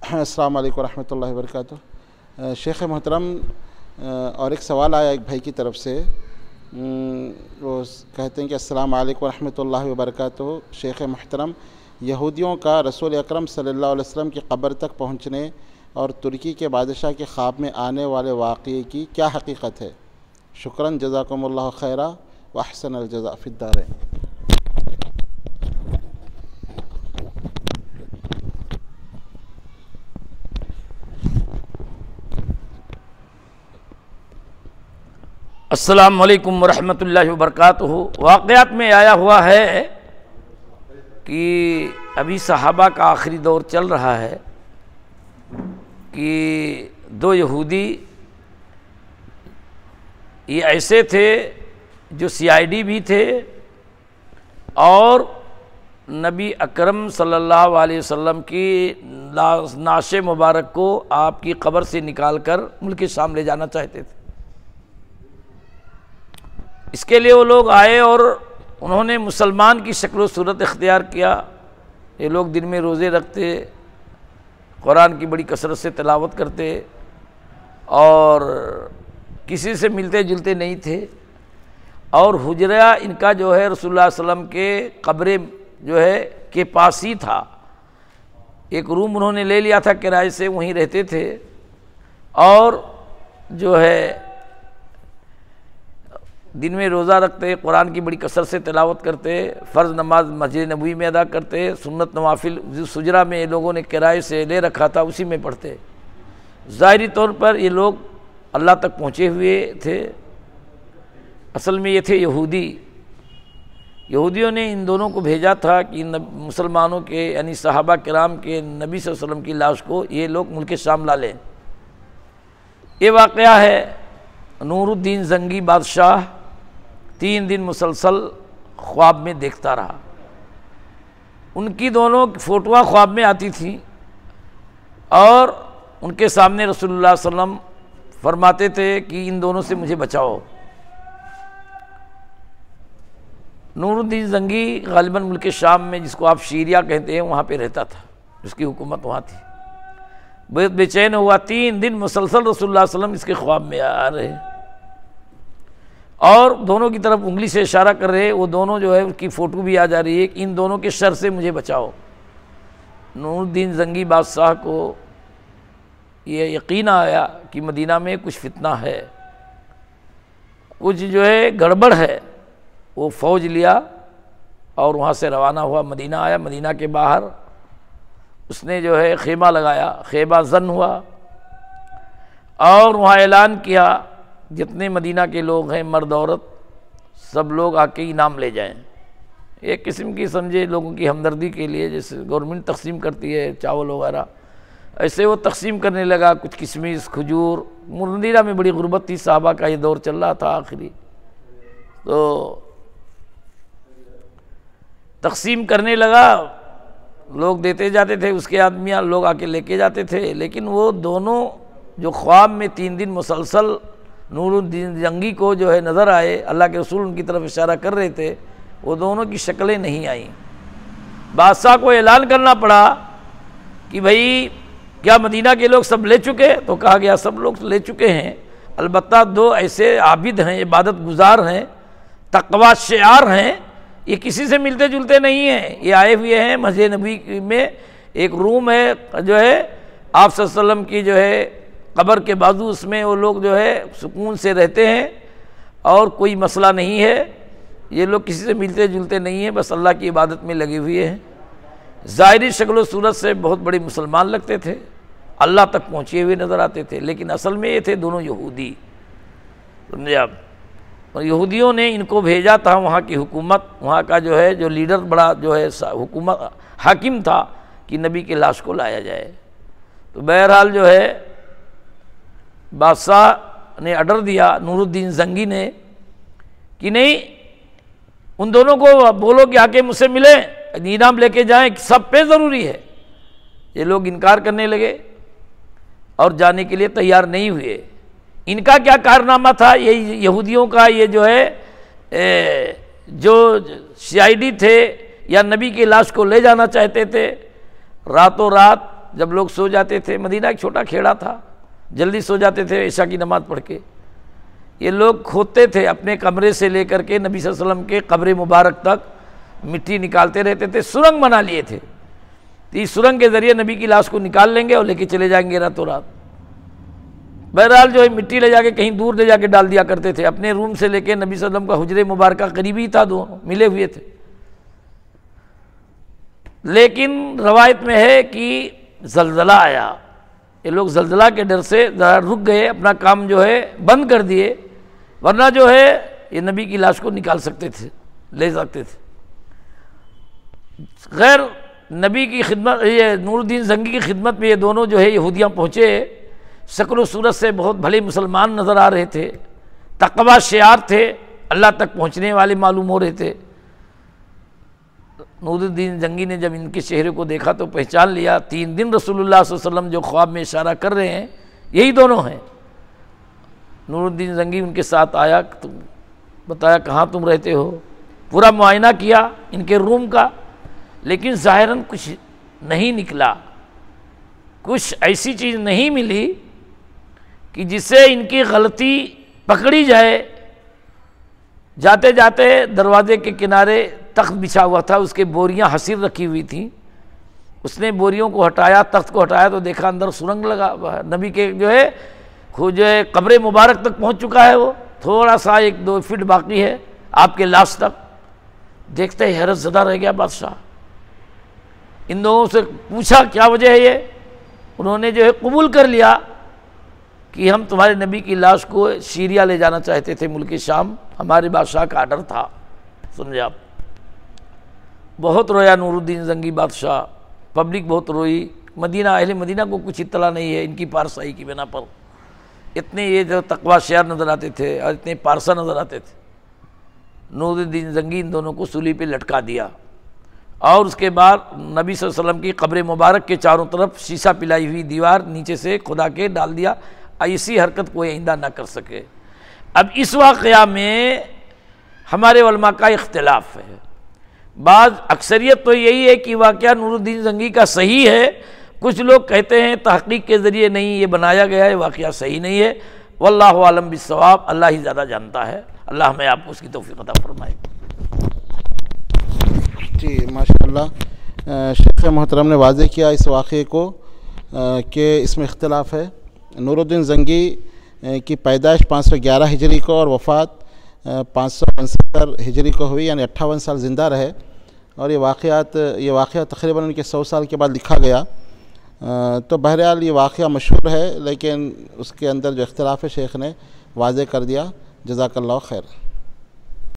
अस्सलाम वालेकुम रहमतुल्लाहि व बरकातुहू। शेख मोहतरम, और एक सवाल आया एक भाई की तरफ से। वो कहते हैं कि अस्सलाम वालेकुम रहमतुल्लाहि व बरकातुहू। शेख मोहतरम, यहूदियों का रसूल अकरम सल्लल्लाहु अलैहि वसल्लम की क़ब्र तक पहुँचने और तुर्की के बादशाह के ख़्वाब में आने वाले वाक़ये की क्या हकीकत है? शुक्रन, जज़ाकुमुल्लाहु खैरा व अहसनल जज़ा फ़िद्दारैन। अस्सलामु अलैकुम वरहमतुल्लाहि वबरकातुहू। वाक़यात में आया हुआ है कि अभी सहाबा का आखिरी दौर चल रहा है कि दो यहूदी ये ऐसे थे जो CID भी थे और नबी अकरम सल्लल्लाहु अलैहि वसल्लम की नाश मुबारक को आपकी कब्र से निकालकर मुल्क शाम ले जाना चाहते थे। इसके लिए वो लोग आए और उन्होंने मुसलमान की शक्ल व सूरत इख्तियार किया। ये लोग दिन में रोज़े रखते, कुरान की बड़ी कसरत से तिलावत करते और किसी से मिलते जुलते नहीं थे। और हुजरा इनका जो है रसूलुल्लाह सल्लल्लाहु अलैहि वसल्लम के कब्र जो है के पास ही था। एक रूम उन्होंने ले लिया था किराए से, वहीं रहते थे और जो है दिन में रोज़ा रखते, कुरान की बड़ी कसरत से तिलावत करते, फ़र्ज़ नमाज मस्जिद नबवी में अदा करते, सुन्नत नवाफिल जो सुजरा में लोगों ने किराए से ले रखा था उसी में पढ़ते। ज़ाहिरी तौर पर ये लोग अल्लाह तक पहुँचे हुए थे। असल में ये थे यहूदी। यहूदियों ने इन दोनों को भेजा था कि मुसलमानों के यानी सहाबा किराम के नबी सल्लल्लाहु अलैहि वसल्लम की लाश को ये लोग मुल्क शाम ला लें। ये वाक़या है नूरुद्दीन ज़ंगी बादशाह 3 दिन मुसलसल ख्वाब में देखता रहा। उनकी दोनों फ़ोटोआँ ख्वाब में आती थीं और उनके सामने रसूलुल्लाह सल्लल्लाहु अलैहि वसल्लम फरमाते थे कि इन दोनों से मुझे बचाओ। नूरुद्दीन ज़ंगी ग़ालिबन मुल्क शाम में, जिसको आप शीरिया कहते हैं, वहाँ पे रहता था, उसकी हुकूमत वहाँ थी। बहुत बेचैन हुआ। 3 दिन मुसलसल रसूलुल्लाह सल्लल्लाहु अलैहि वसल्लम इसके ख्वाब में आ रहे और दोनों की तरफ उंगली से इशारा कर रहे। वो दोनों जो है उसकी फ़ोटो भी आ जा रही है कि इन दोनों के शर से मुझे बचाओ। नूरुद्दीन ज़ंगी बादशाह को ये यकीन आया कि मदीना में कुछ फितना है, कुछ जो है गड़बड़ है। वो फ़ौज लिया और वहाँ से रवाना हुआ, मदीना आया। मदीना के बाहर उसने जो है खेमा लगाया, खेमा जन हुआ और वहाँ ऐलान किया जितने मदीना के लोग हैं, मर्द औरत, सब लोग आके इनाम ले जाएं। एक किस्म की समझे लोगों की हमदर्दी के लिए, जैसे गवर्नमेंट तकसीम करती है चावल वगैरह, ऐसे वो तकसीम करने लगा। कुछ किशमिश, खजूर। मदीना में बड़ी गुर्बत थी, सहाबा का ये दौर चल रहा था आखिरी, तो तकसीम करने लगा। लोग देते जाते थे, उसके आदमियाँ लोग आके लेके जाते थे। लेकिन वो दोनों जो ख्वाब में 3 दिन मुसलसल नूरुद्दीन ज़ंगी को जो है नज़र आए, अल्लाह के रसूल उनकी तरफ इशारा कर रहे थे, वो दोनों की शक्लें नहीं आईं। बादशाह को ऐलान करना पड़ा कि भाई क्या मदीना के लोग सब ले चुके? तो कहा गया सब लोग ले चुके हैं, अलबत्ता 2 ऐसे आबिद हैं, इबादत गुजार हैं, तक़वा शिआर हैं, ये किसी से मिलते जुलते नहीं हैं। ये आए हुए हैं मस्जिद नबवी में, एक रूम है जो है आप सल्लल्लाहु अलैहि वसल्लम की जो है कब्र के बाजू, उसमें वो लोग जो है सुकून से रहते हैं और कोई मसला नहीं है। ये लोग किसी से मिलते जुलते नहीं हैं, बस अल्लाह की इबादत में लगे हुए हैं। ज़ाहिरी शक्ल सूरत से बहुत बड़े मुसलमान लगते थे, अल्लाह तक पहुँचे हुए नज़र आते थे, लेकिन असल में ये थे दोनों यहूदी। समझे आप? और यहूदियों ने इनको भेजा था, वहाँ की हुकूमत, वहाँ का जो है जो लीडर बड़ा जो है हुकूमत हाकिम था कि नबी की लाश को लाया जाए। तो बहरहाल जो है बादशाह ने ऑर्डर दिया नूरुद्दीन ज़ंगी ने कि नहीं, उन दोनों को बोलो कि आके मुझसे मिले, इनाम लेके जाएं, सब पे ज़रूरी है। ये लोग इनकार करने लगे और जाने के लिए तैयार नहीं हुए। इनका क्या कारनामा था? ये यहूदियों का ये जो है जो CID थे या नबी की लाश को ले जाना चाहते थे, रातों रात جب لوگ سو جاتے تھے، مدینہ ایک چھوٹا کھیڑا تھا، جلدی سو جاتے تھے عشاء کی نماز پڑھ کے، یہ لوگ کھودتے تھے اپنے کمرے سے لے کر کے نبی صلی اللہ علیہ وسلم کے قبر مبارک تک، مٹی نکالتے رہتے تھے، سرنگ بنا لیے تھے، تو اس سرنگ کے ذریعے نبی کی لاش کو نکال لیں گے اور لے کے چلے جائیں گے راتوں رات۔ بہرحال جو ہے مٹی لے جا کے کہیں دور لے جا کے ڈال دیا کرتے تھے، اپنے روم سے لے کے نبی صلی اللہ علیہ وسلم کا حجرے مبارکہ قریبی تھا، دونوں ملے ہوئے تھے۔ لیکن روایت میں ہے کہ زلزلہ آیا، یہ لوگ زلزلہ کے ڈر سے ذرا رک گئے، اپنا کام جو ہے بند کر دیے، ورنہ جو ہے یہ نبی کی لاش کو نکال سکتے تھے، لے سکتے تھے۔ غیر نبی کی خدمت، یہ نور الدین زنگی کی خدمت میں یہ دونوں جو ہے یہودیاں پہنچے، شکل و صورت سے بہت بھلے مسلمان نظر آ رہے تھے، تقویٰ شعار تھے، اللہ تک پہنچنے والے معلوم ہو رہے تھے۔ نور الدین زنگی نے جب ان کے چہرے کو دیکھا تو پہچان لیا، 3 دن رسول اللہ صلی اللہ علیہ وسلم جو خواب میں اشارہ کر رہے ہیں یہی دونوں ہیں۔ نور الدین زنگی ان کے ساتھ آیا، بتایا کہاں تم رہتے ہو، پورا معائنہ کیا ان کے روم کا، لیکن ظاہراً کچھ نہیں نکلا، کچھ ایسی چیز نہیں ملی کہ جس سے ان کی غلطی پکڑی جائے۔ جاتے جاتے دروازے کے کنارے تخت بچھا ہوا تھا، اس کے بوریاں حسیر رکھی ہوئی تھیں، اس نے بوریوں کو ہٹایا، تخت کو ہٹایا تو دیکھا اندر سرنگ لگا ہوا ہے، نبی کے جو ہے قبر مبارک تک پہنچ چکا ہے، وہ تھوڑا سا 1-2 فٹ باقی ہے آپ کے لاش تک۔ دیکھتے ہی حیرت زدہ رہ گیا بادشاہ، ان دونوں سے پوچھا کیا وجہ ہے یہ، انہوں نے جو ہے قبول کر لیا کہ ہم تمہارے نبی کی لاش کو سیریا لے جانا چاہتے تھے، ملک شام، ہمارے بادشاہ کا آرڈر تھا۔ سمجھے آپ، بہت رویا نور الدین زنگی بادشاہ، پبلک بہت روئی، مدینہ، اہل مدینہ کو کچھ اطلاع نہیں ہے ان کی پارسائی کی بنا پر، اتنے یہ جو تقویٰ شعار نظر آتے تھے اور اتنے پارسا نظر آتے تھے۔ نور الدین زنگی ان دونوں کو سولی پہ لٹکا دیا، اور اس کے بعد نبی صلی اللہ علیہ وسلم کی قبر مبارک کے چاروں طرف شیشہ پلائی ہوئی دیوار نیچے سے کھدا کے ڈال دیا، ایسی حرکت کوئی آئندہ نہ کر سکے۔ اب اس واقعہ میں ہمارے علماء کا اختلاف ہے، بعض اکثریت تو یہی ہے کہ واقعہ نور الدین زنگی کا صحیح ہے، کچھ لوگ کہتے ہیں تحقیق کے ذریعے نہیں، یہ بنایا گیا ہے، واقعہ صحیح نہیں ہے، واللہ عالم بالصواب، اللہ ہی زیادہ جانتا ہے، اللہ ہمیں آپ کو اس کی توفیق عطا فرمائے۔ جی ماشاءاللہ، شیخ محترم نے واضح کیا اس واقعے کو کہ اس میں اختلاف ہے۔ نور الدین زنگی کی پیدائش 511 ہجری کو اور وفات 569 ہجری کو ہوئی، یعنی 58 سال زندہ رہے، اور یہ واقعہ تقریباً ان کے 100 سال کے بعد لکھا گیا۔ تو بہرحال یہ واقعہ مشہور ہے، لیکن اس کے اندر جو اختلاف ہے شیخ نے واضح کر دیا۔ جزاک اللہ خیر۔